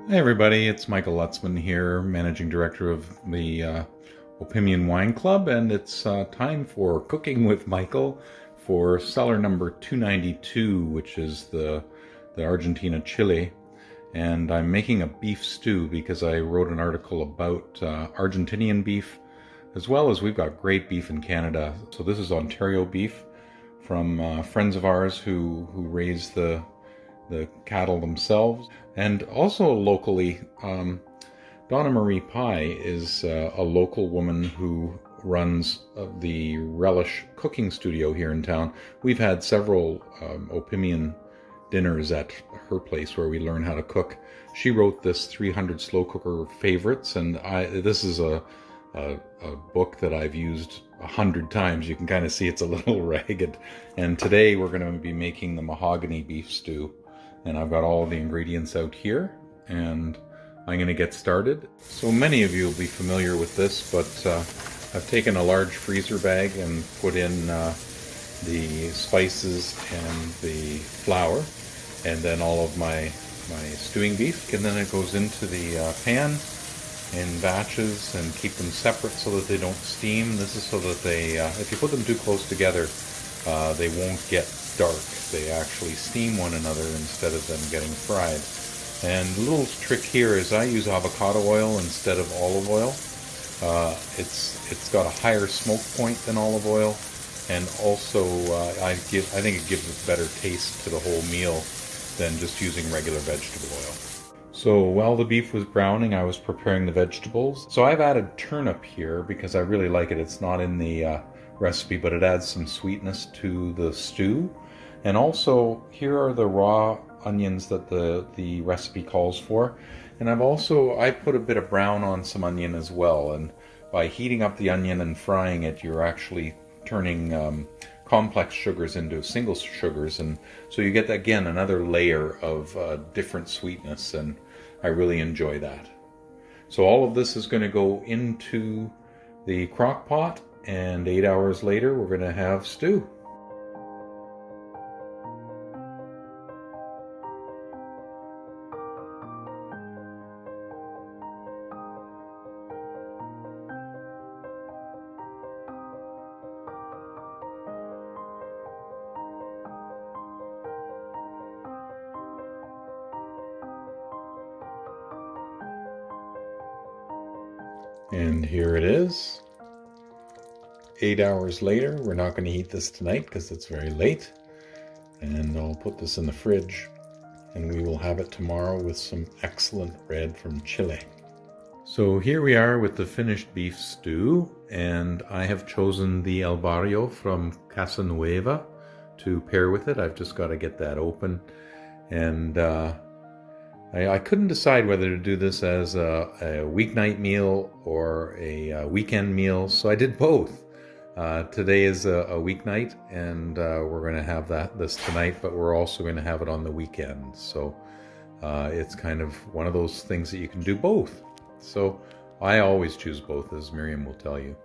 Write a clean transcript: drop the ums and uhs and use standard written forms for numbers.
Hey everybody, it's Michael Lutzmann here, Managing Director of the Opimian Wine Club, and it's time for Cooking with Michael for cellar number 292, which is the Argentina chili. And I'm making a beef stew because I wrote an article about Argentinian beef, as well as we've got great beef in Canada. So this is Ontario beef from friends of ours who raise the cattle themselves. And also locally, Donna Marie Pye is a local woman who runs the Relish cooking studio here in town. We've had several Opimian dinners at her place where we learn how to cook. She wrote this 300 slow cooker favorites, and this is a book that I've used 100 times. You can kind of see it's a little ragged. And today we're going to be making the Mahogany beef stew. And I've got all the ingredients out here, and I'm going to get started. So many of you will be familiar with this, but I've taken a large freezer bag and put in the spices and the flour, and then all of my stewing beef, and then it goes into the pan in batches and keep them separate so that they don't steam. This is so that they, if you put them too close together, they won't get dark. They actually steam one another instead of them getting fried. And the little trick here is I use avocado oil instead of olive oil. It's got a higher smoke point than olive oil, and also I think it gives a better taste to the whole meal than just using regular vegetable oil. So while the beef was browning, I was preparing the vegetables. So I've added turnip here because I really like it. It's not in the recipe, but it adds some sweetness to the stew. And also, here are the raw onions that the recipe calls for. And I put a bit of brown on some onion as well. And by heating up the onion and frying it, you're actually turning complex sugars into single sugars. And so you get, again, another layer of different sweetness. And I really enjoy that. So all of this is going to go into the crock pot. And 8 hours later, we're going to have stew. And here it is. 8 hours later. We're not going to eat this tonight because it's very late. And I'll put this in the fridge, and we will have it tomorrow with some excellent bread from Chile. So here we are with the finished beef stew, and I have chosen the El Barrio from Casa Nueva to pair with it. I've just got to get that open. And I couldn't decide whether to do this as a weeknight meal or a weekend meal, so I did both. Today is a weeknight, and we're going to have this tonight, but we're also going to have it on the weekend. So it's kind of one of those things that you can do both. So I always choose both, as Miriam will tell you.